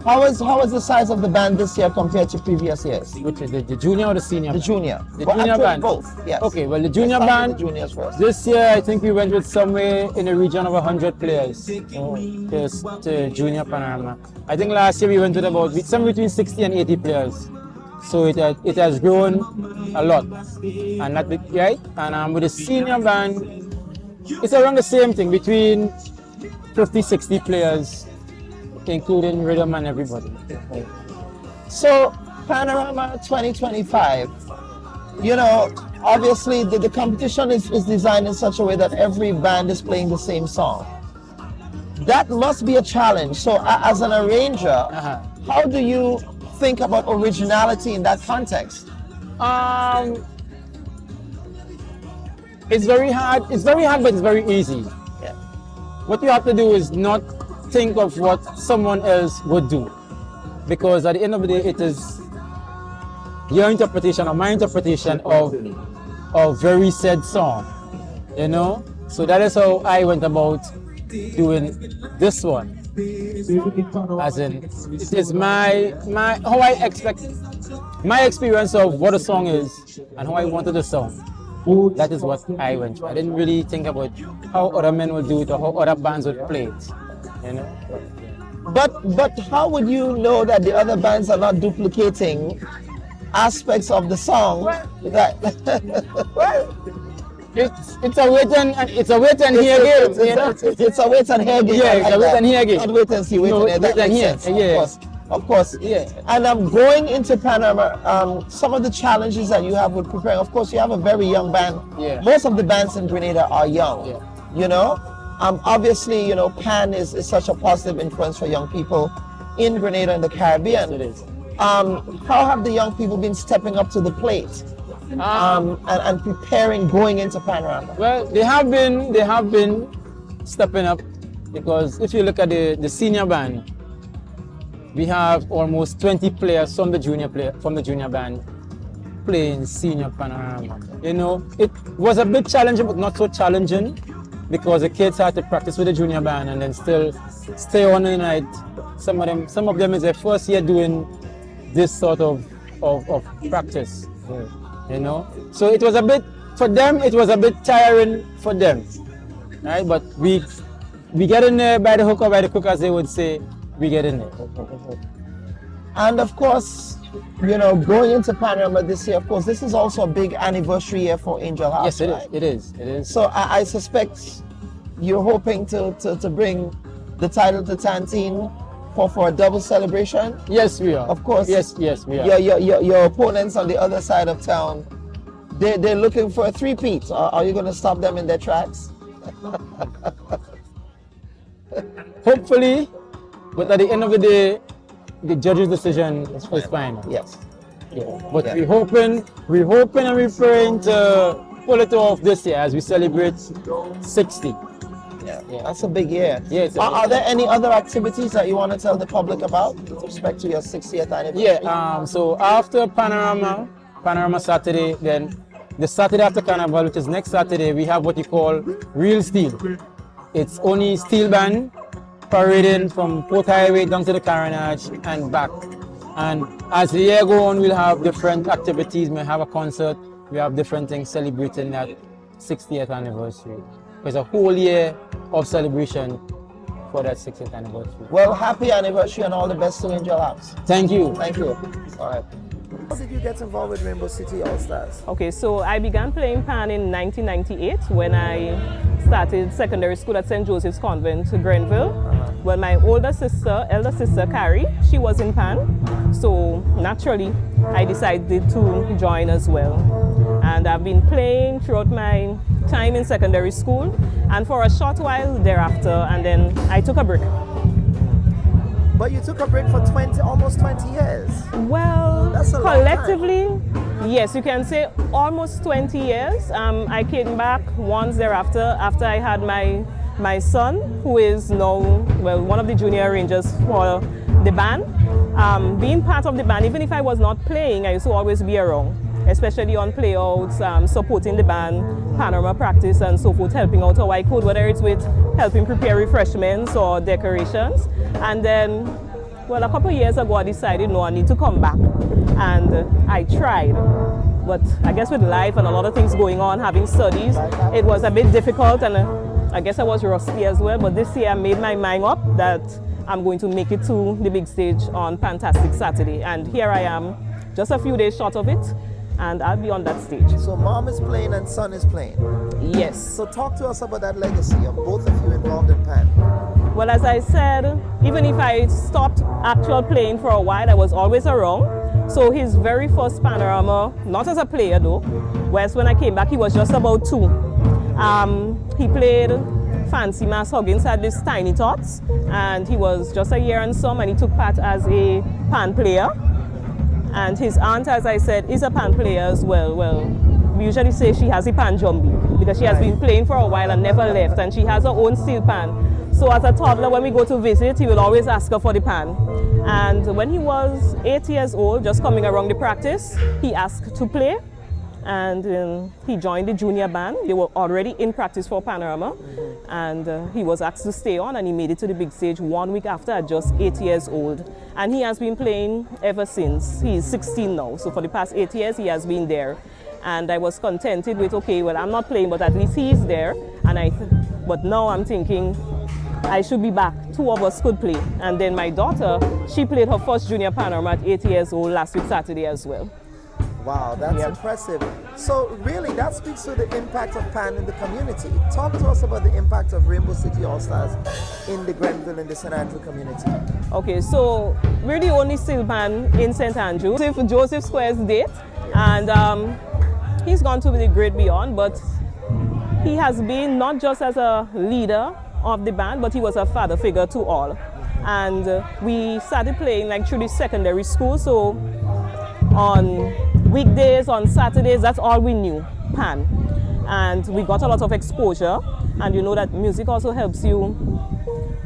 How is the size of the band this year compared to previous years? Which is the junior or the senior? The junior. The junior band. Both. Yes. Okay. Well, the junior band. The juniors first. This year, I think we went with somewhere in the region of 100 players to junior panorama. I think last year we went with about somewhere between 60 and 80 players. So it has grown a lot, and that right. And with the senior band, it's around the same thing, between 50, 60 players, including rhythm and everybody. So, Panorama 2025, obviously the competition is designed in such a way that every band is playing the same song. That must be a challenge. So, as an arranger, how do you think about originality in that context? It's very hard, but it's very easy. Yeah. What you have to do is not think of what someone else would do, because at the end of the day, it is your interpretation or my interpretation of a very said song, So that is how I went about doing this one. As in, it is my how I expect, my experience of what a song is and how I wanted the song. That is what I went through. I didn't really think about how other men would do it or how other bands would play it. But how would you know that the other bands are not duplicating aspects of the song? It's a wait and hear game. It's a wait and hear game. Yeah, it's a wait and hear game. Not wait and see. Wait and hear. Of course. Yeah. And I'm going into Panorama. Some of the challenges that you have with preparing. Of course, you have a very young band. Yeah. Most of the bands in Grenada are young. Yeah. Obviously, Pan is such a positive influence for young people in Grenada and the Caribbean. It is. How have the young people been stepping up to the plate and preparing going into Panorama? Well, they have been stepping up, because if you look at the senior band, we have almost 20 players from the junior band playing senior Panorama. It was a bit challenging, but not so challenging, because the kids had to practice with the junior band and then still stay on the night. Some of them is their first year doing this sort of practice. So it was a bit, for them, it was a bit tiring for them, right? But we get in there by the hook or by the crook, as they would say. We get in there. And of course, going into Panorama this year, of course, this is also a big anniversary year for Angel Hubs. Yes, it is. It is. So I suspect you're hoping to bring the title to Tantine for a double celebration? Yes, we are. Of course. Yes, we are. Your opponents on the other side of town, they're looking for a three-peat. Are you going to stop them in their tracks? Hopefully, but at the end of the day, the judge's decision is final. Yes. Yeah. But we're hoping and we're praying to pull it off this year as we celebrate 60. Yeah. That's a big year. Yeah, are there any other activities that you want to tell the public about with respect to your 60th anniversary? Yeah, so after Panorama Saturday, then the Saturday after Carnival, which is next Saturday, we have what you call Real Steel. It's only steel band parading from Port Highway down to the Carnage and back. And as the year goes on, we'll have different activities. We'll have a concert. We have different things celebrating that 60th anniversary. It's a whole year of celebration for that 60th anniversary. Well, happy anniversary and all the best to Angel House. Thank you. Thank you. All right. How did you get involved with Rainbow City All-Stars? Okay, so I began playing pan in 1998 when I started secondary school at St. Joseph's Convent, Grenville. Well, my elder sister Carrie, she was in pan. So naturally, I decided to join as well. And I've been playing throughout my time in secondary school and for a short while thereafter, and then I took a break. But you took a break for almost 20 years. Well, that's a collectively, yes, you can say almost 20 years. I came back once thereafter after I had my son, who is now, well, one of the junior arrangers for the band. Being part of the band, even if I was not playing, I used to always be around, especially on playouts, supporting the band, panorama practice and so forth, helping out how I could, whether it's with helping prepare refreshments or decorations. And then, well, a couple of years ago, I decided, no, I need to come back. And I tried. But I guess with life and a lot of things going on, having studies, it was a bit difficult, and I guess I was rusty as well. But this year I made my mind up that I'm going to make it to the big stage on Fantastic Saturday. And here I am, just a few days short of it, and I'll be on that stage. So mom is playing and son is playing? Yes. So talk to us about that legacy of both of you involved in pan. Well, as I said, even if I stopped actual playing for a while, I was always around. So his very first panorama, not as a player though, whereas when I came back he was just about 2. He played Fancy Mass Huggins had this Tiny Tots, and he was just a year and some, and he took part as a pan player. And his aunt, as I said, is a pan player as well. Well, we usually say she has a pan jumbi because she has been playing for a while and never left, and she has her own steel pan. So as a toddler, when we go to visit, he will always ask her for the pan. And when he was 8 years old, just coming around the practice, he asked to play. And he joined the junior band. They were already in practice for Panorama. And he was asked to stay on, and he made it to the big stage 1 week after at just 8 years old. And he has been playing ever since. He is 16 now. So for the past 8 years, he has been there. And I was contented with, okay, well, I'm not playing, but at least he is there. But now I'm thinking, I should be back. 2 of us could play. And then my daughter, she played her first junior panorama at 8 years old last week Saturday as well. Wow, that's impressive. So really, that speaks to the impact of pan in the community. Talk to us about the impact of Rainbow City All-Stars in the Grenville and the St. Andrew community. Okay, so we're the only steel pan in St. Andrew. Joseph Square's date, and he's gone to the great beyond, but he has been not just as a leader of the band, but he was a father figure to all. And we started playing like through the secondary school, so on weekdays, on Saturdays, that's all we knew, pan. And we got a lot of exposure, and you know that music also helps you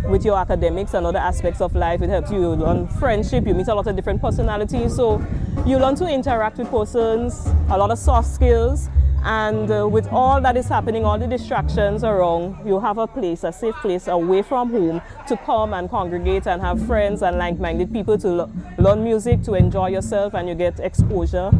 with your academics and other aspects of life. It helps you learn friendship, you meet a lot of different personalities, so you learn to interact with persons, a lot of soft skills. And with all that is happening, all the distractions around, you have a place, a safe place away from home to come and congregate and have friends and like-minded people to learn music, to enjoy yourself, and you get exposure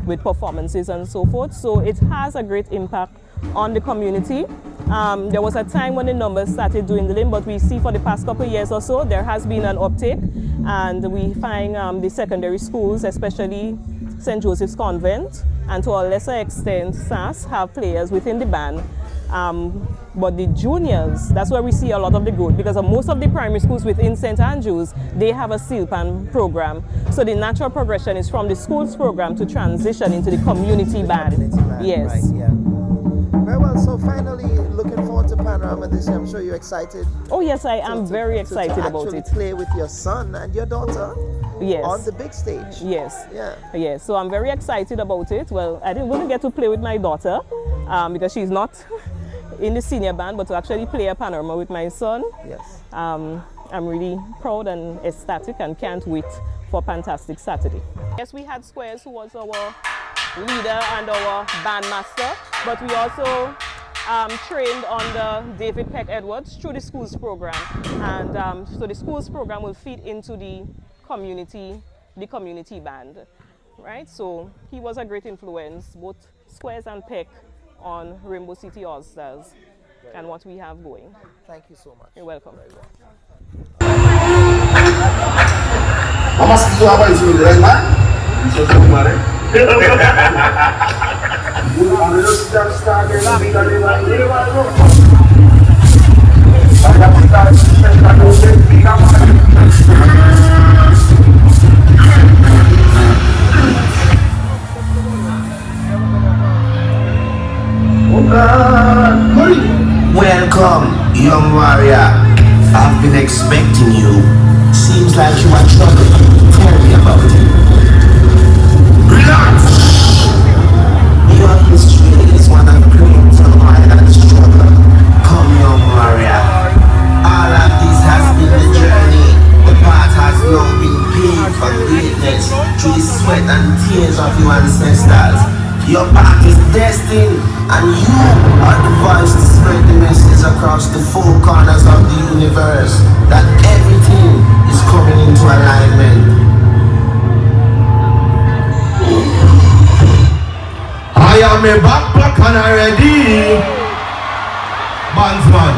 with performances and so forth. So it has a great impact on the community. There was a time when the numbers started dwindling, but we see for the past couple of years or so, there has been an uptick, and we find the secondary schools, especially St. Joseph's Convent, and to a lesser extent, SAS, have players within the band But the juniors, that's where we see a lot of the growth, because most of the primary schools within St. Andrews, they have a steelpan program. So the natural progression is from the schools program to transition into the community band. Yes. Right, yeah. Very well, so finally, looking forward to Panorama this year. I'm sure you're excited. Oh yes, I am very excited about it. To play with your son and your daughter. Yes. On the big stage. Yes. Yeah. Yes. So I'm very excited about it. Well, I didn't really get to play with my daughter because she's not in the senior band, but to actually play a panorama with my son. Yes. I'm really proud and ecstatic and can't wait for Fantastic Saturday. Yes, we had Squares, who was our leader and our bandmaster, but we also trained under David Peck Edwards through the schools program, and so the schools program will feed into the community band, right? So he was a great influence, both Squares and Peck, on Rainbow City All Stars and what we have going. Thank you so much. You're welcome. Welcome, young warrior. I've been expecting you. Seems like you are trouble. Tell me about it. Relax! Your history is one of great turmoil and struggle. Come, young warrior. All of this has been the journey. The path has now been paved for greatness through the sweat and tears of your ancestors. Your path is destined, and you are the voice to spread the message across the four corners of the universe that everything is coming into alignment. I am a backpack and I'm ready. Bandsman.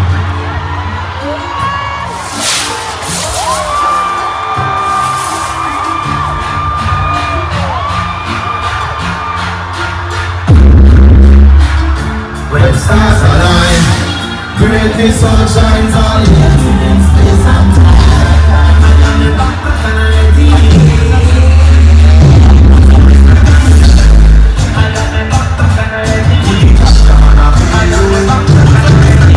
When stars align, greatest sun shines on you. Space and time. I am a backpack and I'm ready. I am a backpack and I'm ready. I am a backpack and I'm ready.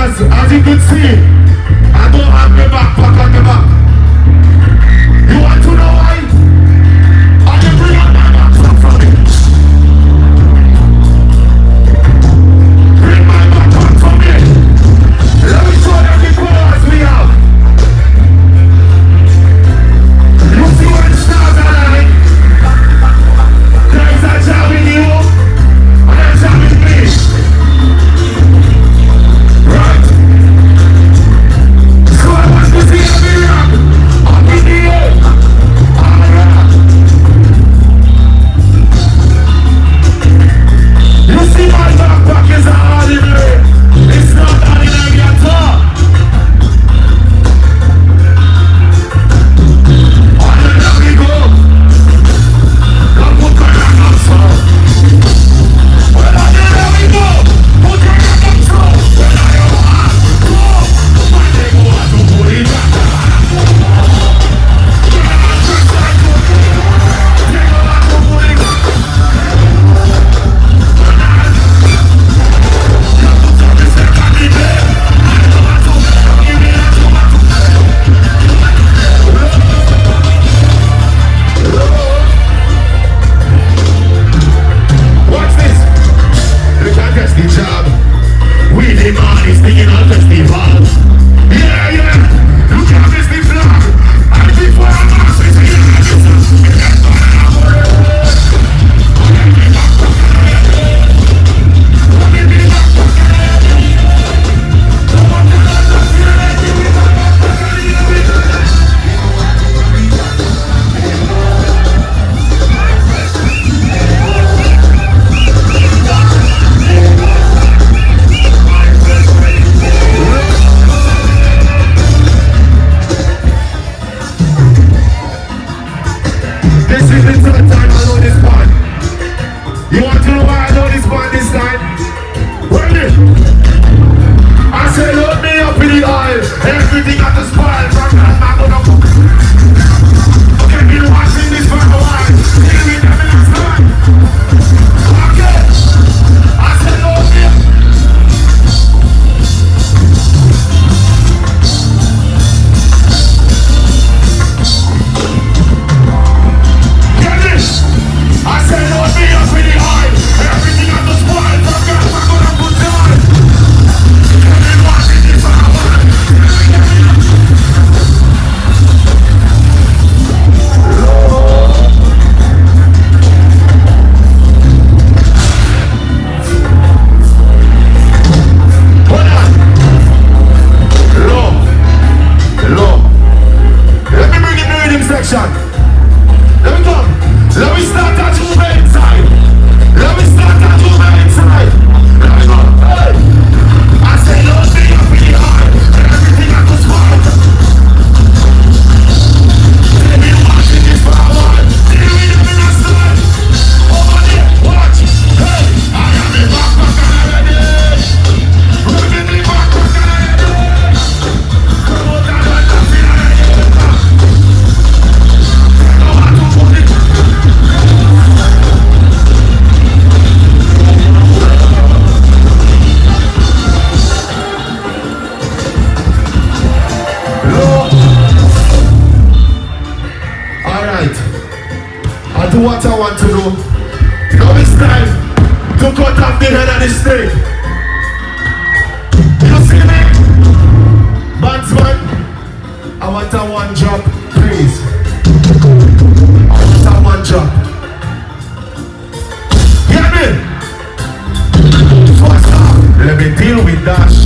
as you can see, I don't have my backpack on the back. You want to know why? I can bring out my backpack from it. Bring my backpack from it. Let me show them the powers we have. You see what the stars are like? There's a job in you, and there's a job in me. Right? So I want to see every rock up in the air. Alright. You see my backpack is ordinary. It's not ordinary at all. On the down we go. Come put my hand up so. Well, on the down we go. Put your hand up so. Well, I don't want to go. My nigga want to put it back. Watch this. You can't guess the job. We the man is singing on festival. Yeah, yeah. You can't miss the flag. And before I'm off, we sing it like this is the third time I know this part. You want to know why I know this part this time? Ready? I say load me up in the oil. Everything got to spoil from that man gonna cook. Okay, been watching this for a while. Here we go, last time. Okay. I say load me up. Get this. I say load me up in the oil. Everything got to spoil from that man gonna put down. I've been watching this for a while. Hold on. Low. Let me bring in the rhythm section. Let me come. Let me start at you inside. Let me start at you inside. Let me go. Hey. I say load me up in the heart. Everything I could spoil. They've been watching this for a while. See the rhythm in the style. Over there, watch. Hey. I am the backpack and I'm ready. Bring me backpack and I'm ready. Come on, I'm ready. Know how to put it. Alright. I'll do what I want to do. Now it's time to cut off the head of the snake. You see me? Bandsman, I want a one drop, please. I want a one drop. Get me? First off, let me deal with Dash.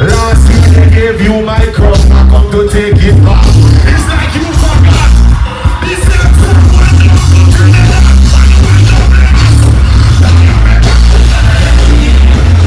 Last year they gave you my cup, I come to take it back. It's like you forgot. This is when you go to the left, when you went to the left.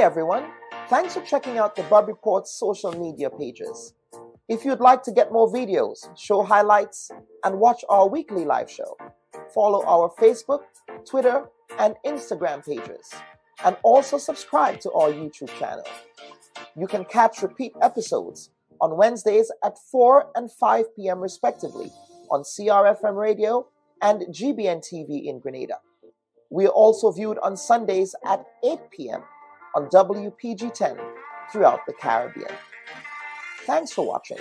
everyone. Thanks for checking out the Bubb Report's social media pages. If you'd like to get more videos, show highlights, and watch our weekly live show, follow our Facebook, Twitter, and Instagram pages, and also subscribe to our YouTube channel. You can catch repeat episodes on Wednesdays at 4 and 5 p.m. respectively on CRFM Radio and GBN TV in Grenada. We are also viewed on Sundays at 8 p.m. on WPG10 throughout the Caribbean. Thanks for watching.